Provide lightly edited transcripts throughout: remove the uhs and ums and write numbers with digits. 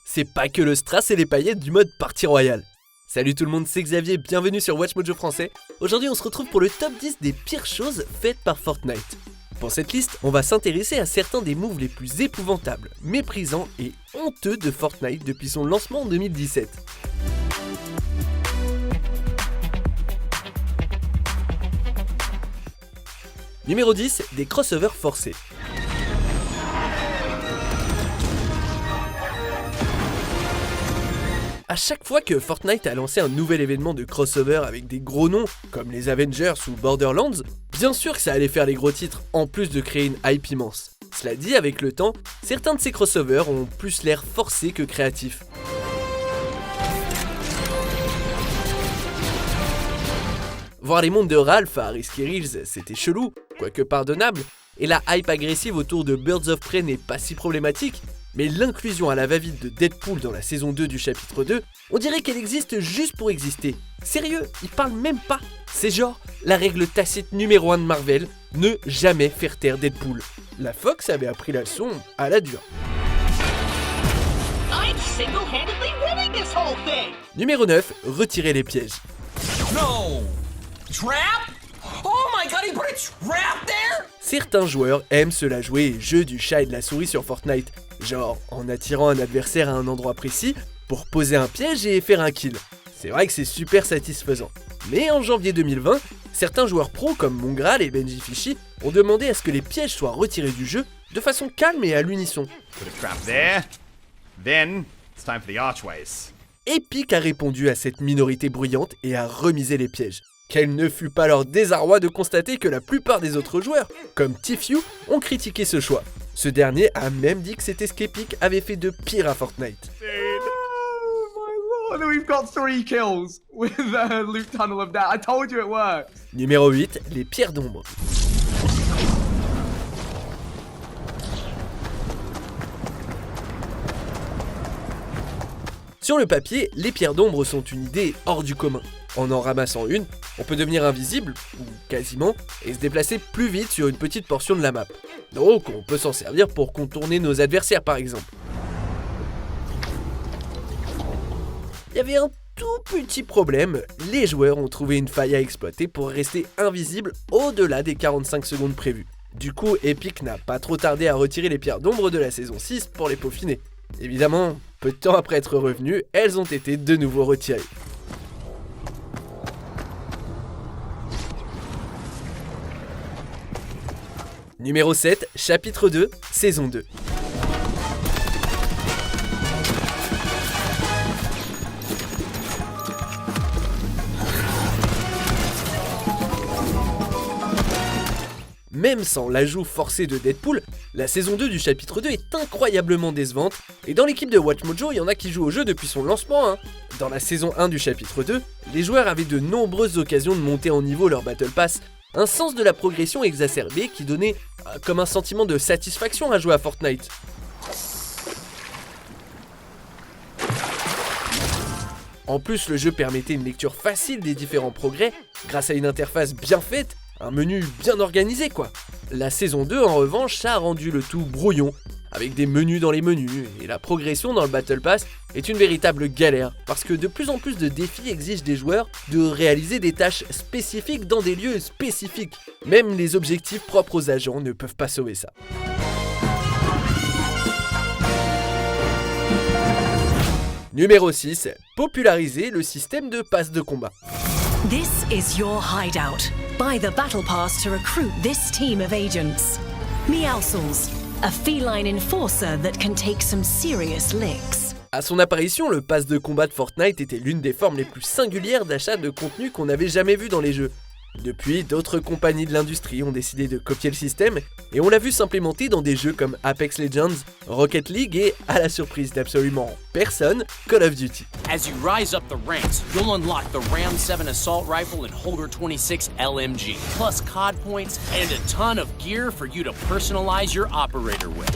c'est pas que le strass et les paillettes du mode partie royale. Salut tout le monde, c'est Xavier, bienvenue sur Watch Mojo français. Aujourd'hui on se retrouve pour le top 10 des pires choses faites par Fortnite. Pour cette liste, on va s'intéresser à certains des moves les plus épouvantables, méprisants et honteux de Fortnite depuis son lancement en 2017. Numéro 10, des crossovers forcés. À chaque fois que Fortnite a lancé un nouvel événement de crossover avec des gros noms, comme les Avengers ou Borderlands, bien sûr que ça allait faire les gros titres, en plus de créer une hype immense. Cela dit, avec le temps, certains de ces crossovers ont plus l'air forcés que créatifs. Voir les mondes de Ralph à Risky Reels, c'était chelou, quoique pardonnable, et la hype agressive autour de Birds of Prey n'est pas si problématique, mais l'inclusion à la va-vite de Deadpool dans la saison 2 du chapitre 2, on dirait qu'elle existe juste pour exister. Sérieux, ils parlent même pas. C'est genre la règle tacite numéro 1 de Marvel, ne jamais faire taire Deadpool. La Fox avait appris la leçon à la dure. Numéro 9, retirer les pièges. No! Trap? Oh my god, he put a trap there? Certains joueurs aiment se la jouer jeu du chat et de la souris sur Fortnite, genre en attirant un adversaire à un endroit précis pour poser un piège et faire un kill. C'est vrai que c'est super satisfaisant. Mais en janvier 2020, certains joueurs pros comme Mongral et Benji Fishy ont demandé à ce que les pièges soient retirés du jeu de façon calme et à l'unisson. Put a trap there. Then it's time for the archways. Epic a répondu à cette minorité bruyante et a remisé les pièges. Quel ne fut pas leur désarroi de constater que la plupart des autres joueurs, comme Tfue, ont critiqué ce choix. Ce dernier a même dit que c'était ce qu'Epic avait fait de pire à Fortnite. Oh my lord, we've got 3 kills with Loot Tunnel of Death. I told you it works. Numéro 8, les pierres d'ombre. Sur le papier, les pierres d'ombre sont une idée hors du commun. En ramassant une, on peut devenir invisible, ou quasiment, et se déplacer plus vite sur une petite portion de la map. Donc on peut s'en servir pour contourner nos adversaires par exemple. Il y avait un tout petit problème, les joueurs ont trouvé une faille à exploiter pour rester invisibles au-delà des 45 secondes prévues. Du coup, Epic n'a pas trop tardé à retirer les pierres d'ombre de la saison 6 pour les peaufiner. Évidemment, peu de temps après être revenues, elles ont été de nouveau retirées. Numéro 7, chapitre 2, saison 2. Même sans l'ajout forcé de Deadpool, la saison 2 du chapitre 2 est incroyablement décevante, et dans l'équipe de Watch Mojo, il y en a qui jouent au jeu depuis son lancement. Dans la saison 1 du chapitre 2, les joueurs avaient de nombreuses occasions de monter en niveau leur Battle Pass, un sens de la progression exacerbé qui donnait comme un sentiment de satisfaction à jouer à Fortnite. En plus, le jeu permettait une lecture facile des différents progrès, grâce à une interface bien faite, un menu bien organisé quoi. La saison 2 en revanche a rendu le tout brouillon, avec des menus dans les menus, et la progression dans le Battle Pass est une véritable galère, parce que de plus en plus de défis exigent des joueurs de réaliser des tâches spécifiques dans des lieux spécifiques. Même les objectifs propres aux agents ne peuvent pas sauver ça. Numéro 6, populariser le système de passe de combat. This is your hideout. Buy the battle pass to recruit this team of agents. Meowscles, a feline enforcer that can take some serious licks. À son apparition, le pass de combat de Fortnite était l'une des formes les plus singulières d'achat de contenu qu'on n'avait jamais vu dans les jeux. Depuis, d'autres compagnies de l'industrie ont décidé de copier le système et on l'a vu s'implémenter dans des jeux comme Apex Legends, Rocket League et, à la surprise d'absolument personne, Call of Duty. As you rise up the ranks, you'll unlock the Round 7 Assault Rifle and Holger 26 LMG, plus COD points and a ton of gear for you to personalize your operator with.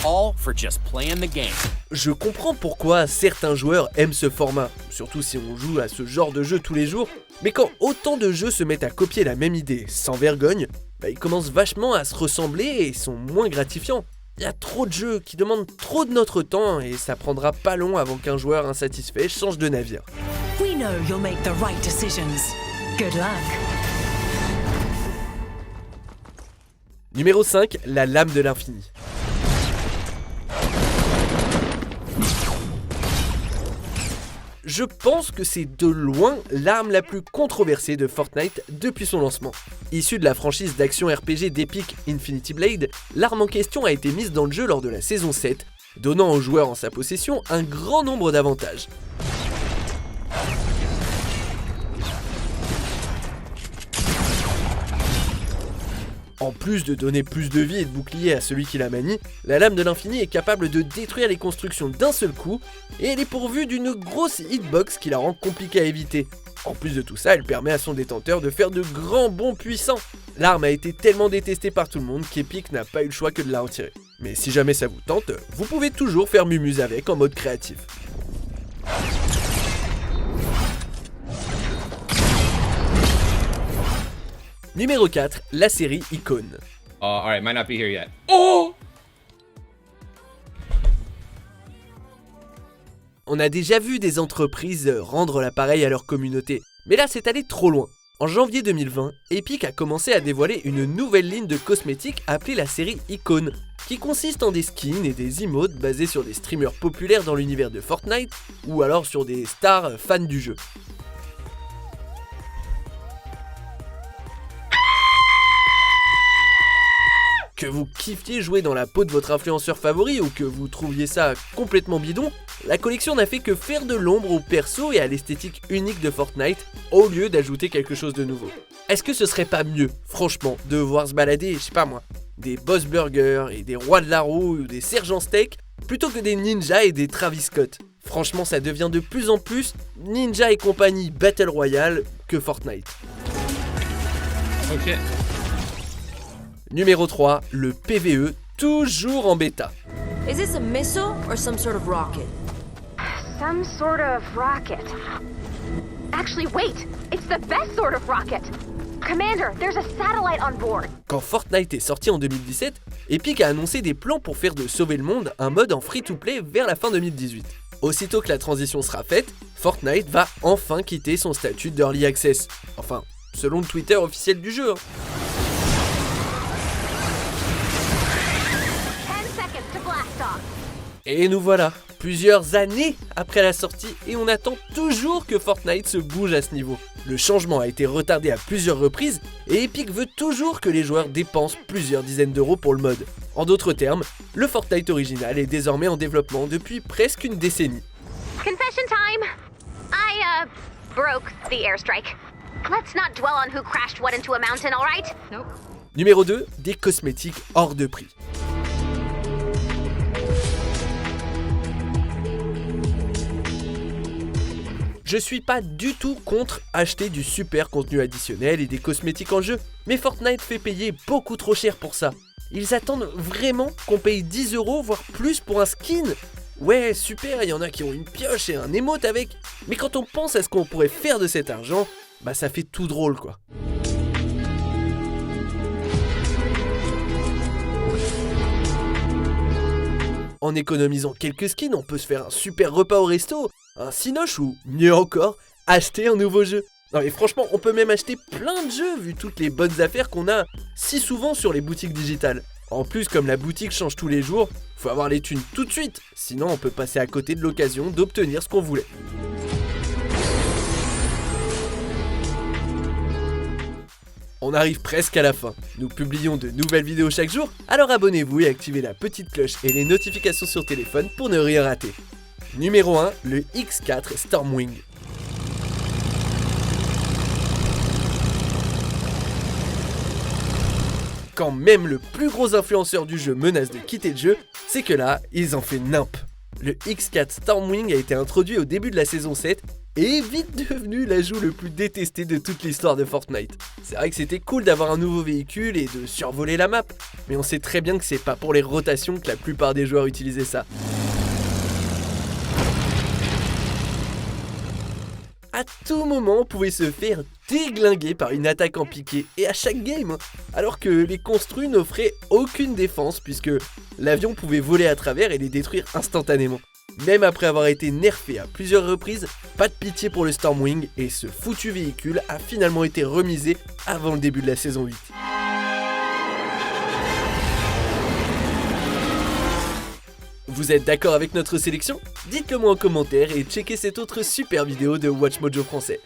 All for just playing the game. Je comprends pourquoi certains joueurs aiment ce format, surtout si on joue à ce genre de jeu tous les jours, mais quand autant de jeux se mettent à copier la même idée sans vergogne, ils commencent vachement à se ressembler et sont moins gratifiants. Il y a trop de jeux qui demandent trop de notre temps et ça prendra pas long avant qu'un joueur insatisfait change de navire. We know you'll make the right decisions. Good luck. Numéro 5, la lame de l'infini. Je pense que c'est de loin l'arme la plus controversée de Fortnite depuis son lancement. Issue de la franchise d'action RPG d'Epic Infinity Blade, l'arme en question a été mise dans le jeu lors de la saison 7, donnant aux joueurs en sa possession un grand nombre d'avantages. En plus de donner plus de vie et de bouclier à celui qui la manie, la lame de l'infini est capable de détruire les constructions d'un seul coup, et elle est pourvue d'une grosse hitbox qui la rend compliquée à éviter. En plus de tout ça, elle permet à son détenteur de faire de grands bonds puissants. L'arme a été tellement détestée par tout le monde qu'Epic n'a pas eu le choix que de la retirer. Mais si jamais ça vous tente, vous pouvez toujours faire mumuse avec en mode créatif. Numéro 4, la série Icon. Alright, might not be here yet. On a déjà vu des entreprises rendre l'appareil à leur communauté, mais là c'est allé trop loin. En janvier 2020, Epic a commencé à dévoiler une nouvelle ligne de cosmétiques appelée la série Icon, qui consiste en des skins et des emotes basés sur des streamers populaires dans l'univers de Fortnite, ou alors sur des stars fans du jeu. Que vous kiffiez jouer dans la peau de votre influenceur favori ou que vous trouviez ça complètement bidon, la collection n'a fait que faire de l'ombre au perso et à l'esthétique unique de Fortnite, au lieu d'ajouter quelque chose de nouveau. Est-ce que ce serait pas mieux, franchement, de voir se balader, je sais pas moi, des Boss Burger et des Rois de la Roue ou des Sergent Steak, plutôt que des Ninja et des Travis Scott? Franchement, ça devient de plus en plus Ninja et compagnie Battle Royale que Fortnite. Ok. Numéro 3, le PvE, toujours en bêta. Is this a missile or some sort of rocket? Some sort of rocket. Actually, wait! It's the best sort of rocket! Commander, there's a satellite on board! Quand Fortnite est sorti en 2017, Epic a annoncé des plans pour faire de Sauver le Monde un mode en free-to-play vers la fin 2018. Aussitôt que la transition sera faite, Fortnite va enfin quitter son statut d'Early Access. Enfin, selon le Twitter officiel du jeu. 10 seconds to blast off! Et nous voilà, plusieurs années après la sortie, et on attend toujours que Fortnite se bouge à ce niveau. Le changement a été retardé à plusieurs reprises, et Epic veut toujours que les joueurs dépensent plusieurs dizaines d'euros pour le mode. En d'autres termes, le Fortnite original est désormais en développement depuis presque une décennie. Confession time! I, broke the airstrike. Let's not dwell on who crashed what into a mountain, alright? Nope. Numéro 2, des cosmétiques hors de prix. Je suis pas du tout contre acheter du super contenu additionnel et des cosmétiques en jeu, mais Fortnite fait payer beaucoup trop cher pour ça. Ils attendent vraiment qu'on paye 10 €, voire plus pour un skin. Ouais, super, il y en a qui ont une pioche et un emote avec, mais quand on pense à ce qu'on pourrait faire de cet argent, bah ça fait tout drôle quoi. En économisant quelques skins, on peut se faire un super repas au resto, un cinoche ou, mieux encore, acheter un nouveau jeu. Non mais franchement, on peut même acheter plein de jeux vu toutes les bonnes affaires qu'on a si souvent sur les boutiques digitales. En plus, comme la boutique change tous les jours, faut avoir les thunes tout de suite, sinon on peut passer à côté de l'occasion d'obtenir ce qu'on voulait. On arrive presque à la fin. Nous publions de nouvelles vidéos chaque jour, alors abonnez-vous et activez la petite cloche et les notifications sur téléphone pour ne rien rater. Numéro 1, le X4 Stormwing. Quand même le plus gros influenceur du jeu menace de quitter le jeu, c'est que là, ils en fait nimp. Le X4 Stormwing a été introduit au début de la saison 7 et est vite devenu l'ajout le plus détesté de toute l'histoire de Fortnite. C'est vrai que c'était cool d'avoir un nouveau véhicule et de survoler la map, mais on sait très bien que c'est pas pour les rotations que la plupart des joueurs utilisaient ça. à tout moment pouvait se faire déglinguer par une attaque en piqué, et à chaque game, alors que les construits n'offraient aucune défense puisque l'avion pouvait voler à travers et les détruire instantanément. Même après avoir été nerfé à plusieurs reprises, pas de pitié pour le Stormwing et ce foutu véhicule a finalement été remisé avant le début de la saison 8. Vous êtes d'accord avec notre sélection? Dites-le moi en commentaire et checkez cette autre super vidéo de WatchMojo français.